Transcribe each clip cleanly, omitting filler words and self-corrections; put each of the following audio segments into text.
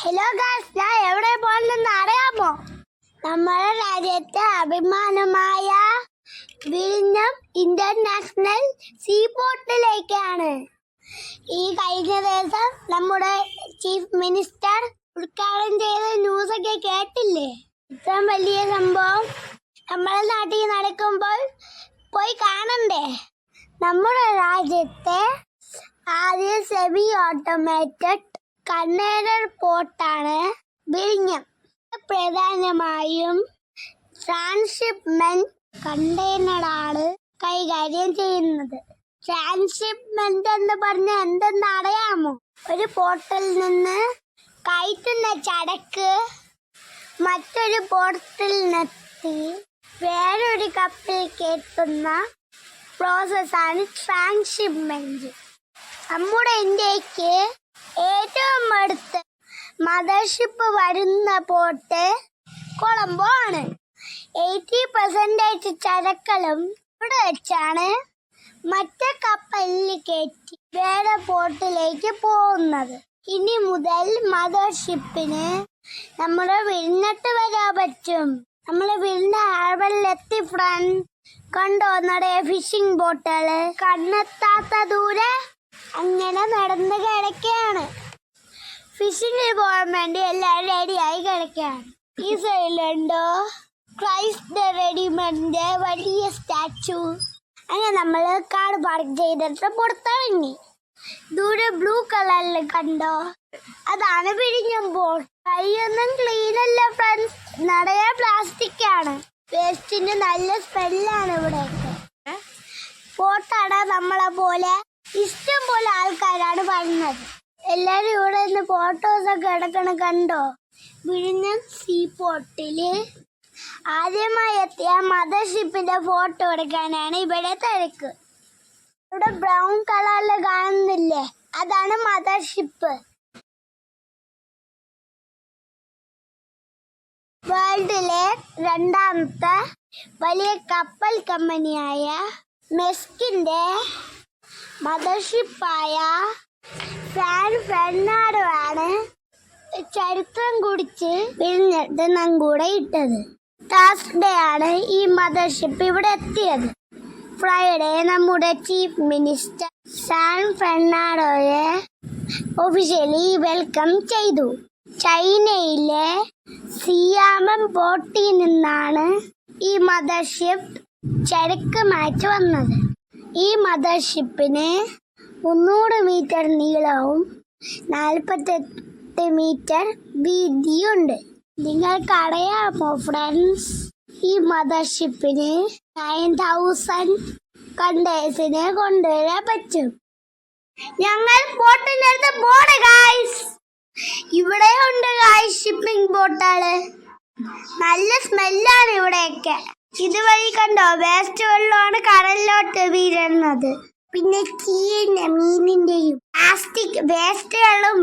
Hello guys, ഞാൻ എവിടെ പോകണമെന്ന് അറിയാമോ? നമ്മുടെ രാജ്യത്തെ അഭിമാനമായ വിഴിഞ്ഞം ഇന്റർനാഷണൽ സീപോർട്ടിലേക്കാണ്. ഈ കഴിഞ്ഞ ദിവസം നമ്മുടെ ചീഫ് മിനിസ്റ്റർ ഉദ്ഘാടനം ചെയ്ത ന്യൂസൊക്കെ കേട്ടില്ലേ? ഇത്രയും വലിയ സംഭവം നമ്മുടെ നാട്ടിൽ നടക്കുമ്പോൾ പോയി കാണണ്ടേ? നമ്മുടെ രാജ്യത്തെ ആദ്യ സെമി ഓട്ടോമേറ്റഡ് കണ്ടെയ്നർ പോർട്ടാണ് വിഴിഞ്ഞം. പ്രധാനമായും ട്രാൻസ്ഷിപ്മെന്റ് കണ്ടെയ്നറാണ് കൈകാര്യം ചെയ്യുന്നത്. ട്രാൻസ്ഷിപ്മെന്റ് എന്ന് പറഞ്ഞാൽ എന്തെന്ന് അറിയാമോ? ഒരു പോർട്ടിൽ നിന്ന് കയറ്റുന്ന ചരക്ക് മറ്റൊരു പോർട്ടിൽ നിന്നെത്തി വേറൊരു കപ്പിൽ കയറ്റുന്ന പ്രോസസ്സാണ് ട്രാൻസ്ഷിപ്മെന്റ്. നമ്മുടെ ഇന്ത്യക്ക് ഏറ്റവും അടുത്ത് മദർഷിപ്പ് വരുന്ന പോർട്ട് കൊളംബോ ആണ്. 80% ചരക്കളും ഇവിടെ വെച്ചാണ് മറ്റേ കപ്പലിൽ കയറ്റി വേറെ പോർട്ടിലേക്ക് പോകുന്നത്. ഇനി മുതൽ മദർഷിപ്പിന് നമ്മുടെ വിഴിഞ്ഞത്ത് വരാൻ പറ്റും. നമ്മള് വിഴിഞ്ഞ ഹാർബറിലെത്തി ഫ്രണ്ട് കണ്ടോ നിറയെ ഫിഷിംഗ് ബോട്ടുകള്. കണ്ണെത്താത്ത ദൂരെ അങ്ങനെ നടന്ന് കിടക്കുകയാണ്. ഫിഷിങ്ങിന് പോകാൻ വേണ്ടി എല്ലാവരും റെഡിയായി കിടക്കുകയാണ്. ഈ സൈഡിലുണ്ടോ ക്രൈസ്റ്റ് റെഡിമെന്റിന്റെ വലിയ സ്റ്റാച്ചു. അങ്ങനെ നമ്മള് കാർ പാർക്ക് ചെയ്തിട്ട് പുറത്തിറങ്ങി. ദൂരെ ബ്ലൂ കളറിൽ കണ്ടോ, അതാണ് വിഴിഞ്ഞം പോർട്ട്. കൈയൊന്നും ക്ലീൻ അല്ല ഫ്രണ്ട്സ്, നിറയെ പ്ലാസ്റ്റിക് ആണ്. വേസ്റ്റിന്റെ നല്ല സ്മെല്ലാണ് ഇവിടെയൊക്കെ. പോർട്ടാണ് നമ്മളെ പോലെ ഇഷ്ടം പോലെ ആൾക്കാരാണ് വരുന്നത്. എല്ലാരും ഇവിടെ നിന്ന് ഫോട്ടോസ് ഒക്കെ എടുക്കണ കണ്ടോ? വിഴിഞ്ഞം സീ പോർട്ടില് ആദ്യമായി എത്തിയ മദർഷിപ്പിന്റെ ഫോട്ടോ എടുക്കാനാണ് ഇവിടെ തിരക്ക്. ഇവിടെ ബ്രൗൺ കളറിൽ കാണുന്നില്ലേ, അതാണ് മദർഷിപ്പ്. വേൾഡിലെ രണ്ടാമത്തെ വലിയ കപ്പൽ കമ്പനിയായ മെസ്കിന്റെ മദർഷിപ്പായ സാൻ ഫെർണാണ്ടോ ആണ് ചരിത്രം കുടിച്ച് വിഴിഞ്ഞത്ത് നങ്കൂടെ ഇട്ടത്. തേഴ്സ്ഡേ ആണ് ഈ മദർഷിപ്പ് ഇവിടെ എത്തിയത്. ഫ്രൈഡേ നമ്മുടെ ചീഫ് മിനിസ്റ്റർ സാൻ ഫെർണാണ്ടോയെ ഒഫീഷ്യലി വെൽക്കം ചെയ്തു. ചൈനയിലെ സിയാമൻ പോർട്ടിൽ നിന്നാണ് ഈ മദർഷിപ്പ് ചരക്ക് മാറ്റി വന്നത്. ഈ മദർഷിപ്പിന് 300 മീറ്റർ നീളവും 48 മീറ്റർ വീതിയുണ്ട്. നിങ്ങൾക്ക് അറിയാമോ ഫ്രണ്ട്സ്, ഈ മദർഷിപ്പിന് 9000 കണ്ടെയ്നേഴ്സിനെ കൊണ്ടുവരാൻ പറ്റും. ഞങ്ങൾ ബോട്ടിനടുത്ത് പോണേ ഗായ്സ്. ഇവിടെ ഉണ്ട് ഗായ്സ് ഷിപ്പിംഗ് ബോട്ടുകള്. നല്ല സ്മെല്ലാണ് ഇവിടെയൊക്കെ. ഇതുവഴി കണ്ടോ, വേസ്റ്റ് വെള്ളമാണ് കടലിലോട്ട് വീഴുന്നത്. പിന്നെ ചീന മീനിന്റെയും പ്ലാസ്റ്റിക് വേസ്റ്റുകളും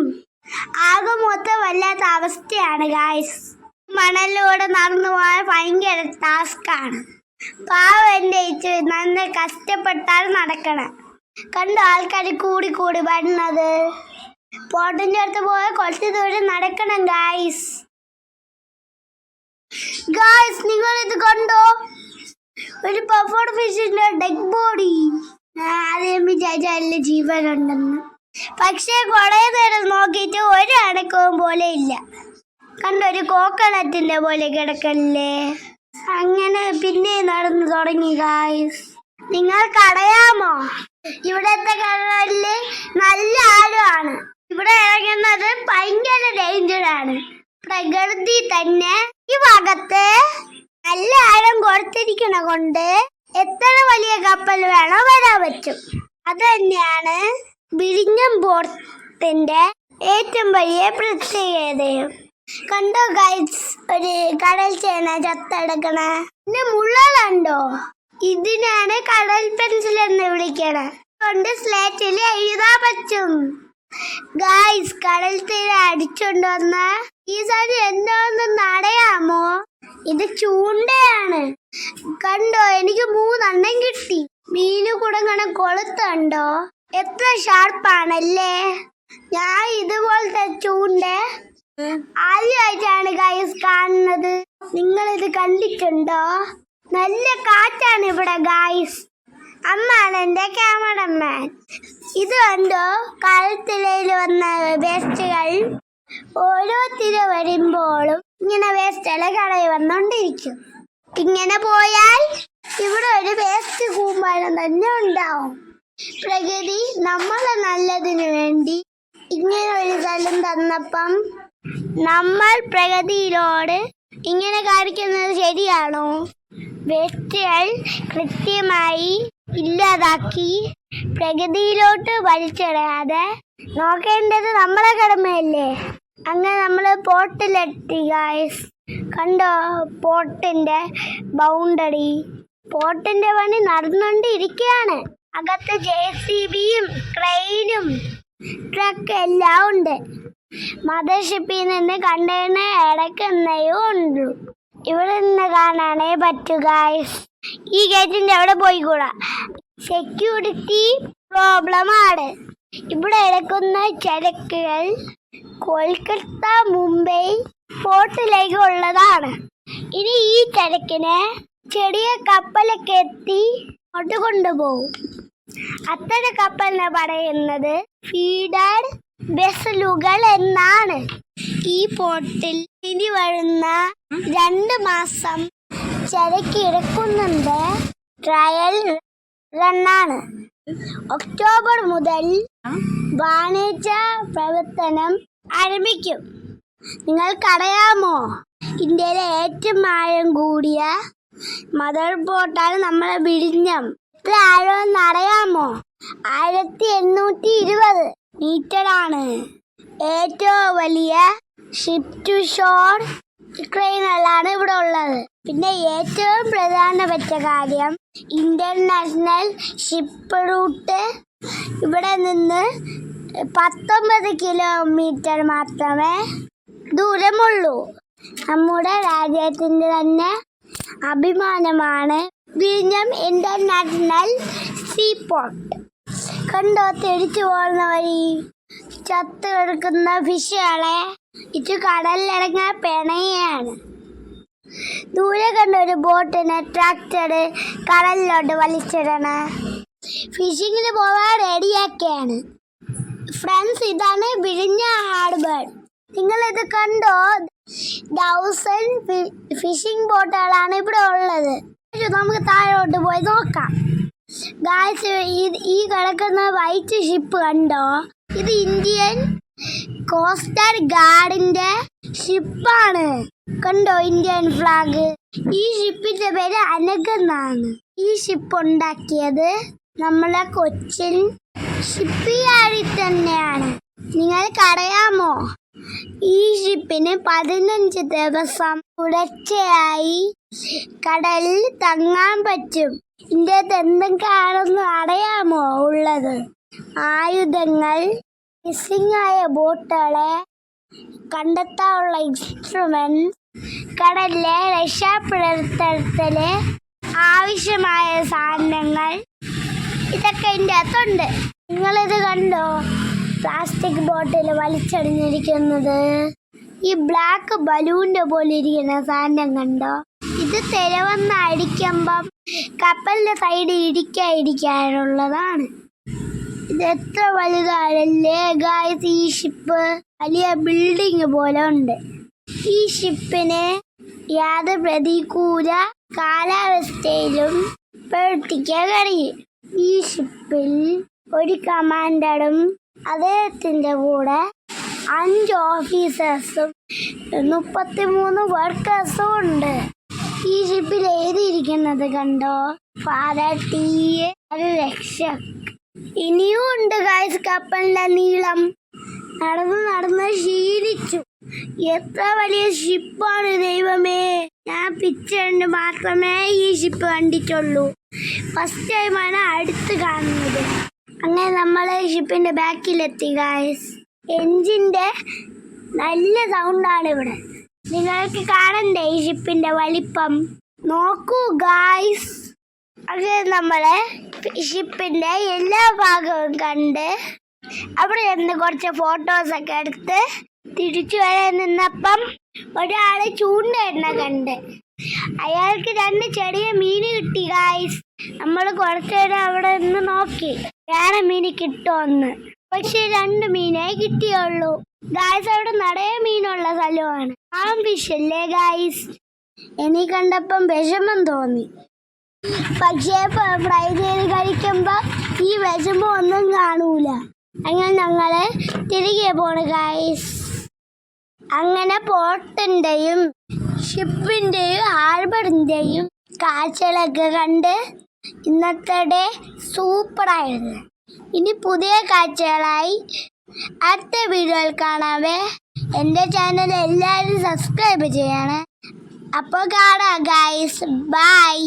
ആകെ മൊത്തം വല്ലാത്ത അവസ്ഥയാണ് ഗായ്സ്. മണലിലൂടെ നടന്നു പോകാൻ ഭയങ്കര ടാസ്കാണ്. പാവം എൻ്റെ നല്ല കഷ്ടപ്പെട്ടാൽ നടക്കണം. കണ്ടോ ആൾക്കാർ കൂടി കൂടി വരുന്നത്. പോട്ടിൻ്റെ അടുത്ത് പോയ കുറച്ച് ദൂരം നടക്കണം ഗായ്സ്. ഗായ്സ് നിങ്ങൾ ഇത് കണ്ടോ, ഒരു പഫോഡ് ഫിഷിന്റെ ഡെഡ് ബോഡി. ആദ്യം വിചാരിച്ച ജീവനുണ്ടെന്ന്, പക്ഷെ കുറെ നേരം നോക്കിയിട്ട് ഒരു അടക്കവും പോലെ ഇല്ല. കണ്ടോ, ഒരു കോക്കനറ്റിന്റെ പോലെ കിടക്കല്ലേ. അങ്ങനെ പിന്നെ നടന്നു തുടങ്ങി ഗായ്സ്. നിങ്ങൾക്കറിയാമോ, ഇവിടത്തെ കടലില് നല്ല ആഴമാണ്. ഇവിടെ ഇറങ്ങുന്നത് ഭയങ്കര ഡേഞ്ചറാണ്. പ്രകൃതി തന്നെ ഈ ഭാഗത്ത് നല്ല ആഴം കൊടുത്തിരിക്കണ കൊണ്ട് എത്ര വലിയ കപ്പൽ വേണോ വരാൻ പറ്റും. അത് തന്നെയാണ് വിഴിഞ്ഞം പോർട്ടിന്റെ ഏറ്റവും വലിയ പ്രത്യേകതയും. കണ്ടോ ഗൈസ്, ഒരു കടൽ ചേന ചത്തെടുക്കണ. പിന്നെ മുള്ളലുണ്ടോ, ഇതിനാണ് കടൽ പെൻസിൽ എന്ന് വിളിക്കണ. കൊണ്ട് സ്ലേറ്റിൽ എഴുതാൻ പറ്റും. ഗായ്സ്, കടൽ തീര അടിച്ചോണ്ട് വന്ന ഈ സാധനം എന്താണെന്ന് അറിയാമോ? ഇത് ചൂണ്ടയാണ്. കണ്ടോ, എനിക്ക് 3 എണ്ണം കിട്ടി. മീന് കുടങ്ങണ കൊളുത്തുണ്ടോ, എത്ര ഷാർപ്പാണല്ലേ. ഞാൻ ഇതുപോലത്തെ ചൂണ്ട ആദ്യമായിട്ടാണ് ഗൈസ് കാണുന്നത്. നിങ്ങൾ ഇത് കണ്ടിട്ടുണ്ടോ? നല്ല കാറ്റാണ് ഇവിടെ ഗൈസ്. അമ്മാണ് എന്റെ ക്യാമറമാൻ. ഇത് കണ്ടോ, കഴുത്തിലയിൽ വന്ന വേസ്റ്റുകൾ ഓരോരുത്തര് വരുമ്പോഴും ഇങ്ങനെ വേസ്റ്റല്ല കടയിൽ വന്നോണ്ടിരിക്കും. ഇങ്ങനെ പോയാൽ ഇവിടെ ഒരു വേസ്റ്റ് കൂമ്പാരം തന്നെ ഉണ്ടാവും. പ്രകൃതി നമ്മളെ നല്ലതിനു വേണ്ടി ഇങ്ങനെ ഒരു സ്ഥലം തന്നപ്പം നമ്മൾ പ്രകൃതിയിലോട് ഇങ്ങനെ കാണിക്കുന്നത് ശരിയാണോ? വേസ്റ്റുകൾ കൃത്യമായി ഇല്ലാതാക്കി പ്രകൃതിയിലോട്ട് വലിച്ചിടാതെ നോക്കേണ്ടത് നമ്മളെ കടമയല്ലേ? അങ്ങനെ നമ്മൾ പോട്ടിലെത്തി ഗൈസ്. കണ്ടോ പോട്ടിന്റെ ബൗണ്ടറി? പോട്ടിന്റെ പണി നടന്നുകൊണ്ടിരിക്കുകയാണ്. അകത്ത് JCBയും ക്രെയിനും ട്രക്ക് എല്ലാം ഉണ്ട്. മദർഷിപ്പിൽ നിന്ന് കണ്ടെയ്നർ ഇടക്കുന്നതും ഉണ്ട്. ഇവിടെ നിന്ന് കാണാനേ പറ്റൂ ഗൈസ്. ഈ ഗേറ്റിന്റെ അവിടെ പോയിക്കൂടാ, സെക്യൂരിറ്റി പ്രോബ്ലമാണ്. ഇവിടെ ഇറക്കുന്ന ചരക്കുകൾ കൊൽക്കത്ത, മുംബൈ പോർട്ടിലേക്ക് ഉള്ളതാണ്. ഇനി ഈ ചരക്കിനെ ചെറിയ കപ്പലൊക്കെ എത്തി അങ്ങോട്ട് കൊണ്ടുപോകും. അത്തരം കപ്പലിനെ പറയുന്നത് ഫീഡർ വെസലുകൾ എന്നാണ്. ഈ പോർട്ടിൽ ഇനി വരുന്ന 2 മാസം ചരക്ക് ഇറക്കുന്നുണ്ട്. ട്രയൽ റണ്ണാണ്. ഒക്ടോബർ മുതൽ വാണിജ്യ പ്രവർത്തനം ആരംഭിക്കും. നിങ്ങൾക്കറിയാമോ, ഇന്ത്യയിലെ ഏറ്റവും ആഴം കൂടിയ മദർ ബോട്ടാണ് നമ്മളെ വിഴിഞ്ഞം. എത്ര ആഴമെന്ന് അറിയാമോ? 1820 മീറ്ററാണ്. ഏറ്റവും വലിയ ഷിപ്പ് ടു ഷോർ ക്രെയിനുകളാണ് ഇവിടെ ഉള്ളത്. പിന്നെ ഏറ്റവും പ്രധാനപ്പെട്ട കാര്യം, ഇന്റർനാഷണൽ ഷിപ്പ് റൂട്ട് ഇവിടെ നിന്ന് 19 കിലോമീറ്റർ മാത്രമേ ദൂരമുള്ളൂ. നമ്മുടെ രാജ്യത്തിന്റെ തന്നെ അഭിമാനമാണ് വിഴിഞ്ഞം ഇന്റർനാഷണൽ സീപോർട്ട്. കണ്ടോ തിരിച്ചു പോകുന്ന വഴി ചത്തു കിടക്കുന്ന ഫിഷുകളെ ഇത് കടലിലിറങ്ങാൻ പിണയാണ്. ദൂരെ കണ്ട ഒരു ബോട്ടിന് ട്രാക്ടർ കടലിലോട്ട് വലിച്ചിടണ ഫിഷിങ്ങിന് പോവാൻ റെഡിയാക്കിയാണ്. ഫ്രണ്ട്സ്, ഇതാണ് വിഴിഞ്ഞ ഹാർബർ. നിങ്ങളിത് കണ്ടോ? 1000 ഫിഷിംഗ് ബോട്ടുകളാണ് ഇവിടെ ഉള്ളത്. നമുക്ക് താഴോട്ട് പോയി നോക്കാം ഗായ്സ്. ഈ കിടക്കുന്ന വൈറ്റ് ഷിപ്പ് കണ്ടോ? ഇത് ഇന്ത്യൻ കോസ്റ്റൽ ഗാർഡിന്റെ ഷിപ്പാണ്. കണ്ടോ ഇന്ത്യൻ ഫ്ലാഗ്? ഈ ഷിപ്പിന്റെ പേര് അനഗ് എന്നാണ്. ഈ ഷിപ്പ് ഉണ്ടാക്കിയത് നമ്മളെ കൊച്ചിൻ ഷിപ്പ് യാർഡിൽ തന്നെയാണ്. നിങ്ങൾക്കറിയാമോ, ഈ ഷിപ്പിന് 15 ദിവസം തുടർച്ചയായി കടലിൽ തങ്ങാൻ പറ്റും. ഇന്ത്യത്ത് എന്തൊക്കെയാണെന്ന് അറിയാമോ ഉള്ളത്? ആയുധങ്ങൾ, മിസ്സിംഗ് ആയ ബോട്ടുകളെ കണ്ടെത്താനുള്ള ഇൻസ്ട്രുമെന്റ്, കടലിലെ രക്ഷാപ്രവർത്തനത്തിന് ആവശ്യമായ സാധനങ്ങൾ, ഇതൊക്കെ ഇതിൻ്റെ അകത്തുണ്ട്. നിങ്ങളിത് കണ്ടോ? പ്ലാസ്റ്റിക് ബോട്ടിൽ വലിച്ചെറിഞ്ഞിരിക്കുന്നത്. ഈ ബ്ലാക്ക് ബലൂണിന്റെ പോലെ ഇരിക്കുന്ന സാധനം കണ്ടോ? ഇത് തിരവന്ന് അടിക്കുമ്പം കപ്പലിന്റെ സൈഡ് ഇടിക്കാനുള്ളതാണ്. ഇത് എത്ര വലുതാണല്ലേ ഗായ്സ്! ഈ ഷിപ്പ് വലിയ ബിൽഡിംഗ് പോലെ ഉണ്ട്. ഈ ഷിപ്പിന് യാതൊരു പ്രതികൂല കാലാവസ്ഥയിലും പ്രവർത്തിക്കാൻ കഴിയും. ഈ ഷിപ്പിൽ ഒരു കമാൻഡറും അദ്ദേഹത്തിന്റെ കൂടെ 5 ഓഫീസേഴ്സും 33 വർക്കേഴ്സും ഉണ്ട്. ഈ ഷിപ്പിൽ എഴുതിയിരിക്കുന്നത് കണ്ടോ? Father T Rakshak. ഇനിയും ഉണ്ട് ഗായ്സ് കപ്പലിന്റെ നീളം. നടന്ന് ശീലിച്ചു. എത്ര വലിയ ഷിപ്പാണ് ദൈവമേ! ഞാൻ പിക്ചറിന് മാത്രമേ ഈ ഷിപ്പ് കണ്ടിട്ടുള്ളൂ. ഫസ്റ്റ് ടൈമാണ് അടുത്ത് കാണുന്നത്. അങ്ങനെ നമ്മൾ ഷിപ്പിന്റെ ബാക്കിലെത്തി ഗായ്സ്. എഞ്ചിന്റെ നല്ല സൗണ്ടാണ് ഇവിടെ. നിങ്ങൾക്ക് കാണണ്ടേ ഈ ഷിപ്പിന്റെ വലിപ്പം? നോക്കൂ ഗായ്സ്. അത് നമ്മളെ ഷിപ്പിന്റെ എല്ലാ ഭാഗവും കണ്ട് അവിടെ നിന്ന് കുറച്ച് ഫോട്ടോസൊക്കെ എടുത്ത് തിരിച്ചു വരാൻ നിന്നപ്പം ഒരാള് ചൂണ്ടയിടുന്ന കണ്ട്. അയാൾക്ക് 2 ചെറിയ മീന് കിട്ടി ഗായ്സ്. നമ്മൾ കുറച്ചേരം അവിടെ നിന്ന് നോക്കി വേറെ മീന് കിട്ടുമെന്ന്. പക്ഷെ 2 മീനേ കിട്ടിയുള്ളൂ ഗായ്സ്. അവിടെ നിറയെ മീനുള്ള സ്ഥലമാണ്. ഫിഷ് അല്ലേ ഗായ്സ്. എനിക്ക് കണ്ടപ്പം വിഷമം തോന്നി. പക്ഷേ ഫ്രൈ ചെയ്ത് കഴിക്കുമ്പോ ഈ വിഷമം ഒന്നും കാണൂല. അങ്ങനെ ഞങ്ങള് തിരികെ പോണു ഗായ്സ്. അങ്ങനെ പോട്ടിന്റെയും ഷിപ്പിന്റെയും ഹാർബറിന്റെയും കാഴ്ചകളൊക്കെ കണ്ട് ഇന്നത്തെ ഡേ സൂപ്പറായിരുന്നു. ഇനി പുതിയ കാഴ്ചകളായി അടുത്ത വീഡിയോയിൽ കാണാവേ. എൻ്റെ ചാനൽ എല്ലാവരും സബ്സ്ക്രൈബ് ചെയ്യണേ. അപ്പോൾ കാണാം ഗായ്സ്. ബൈ.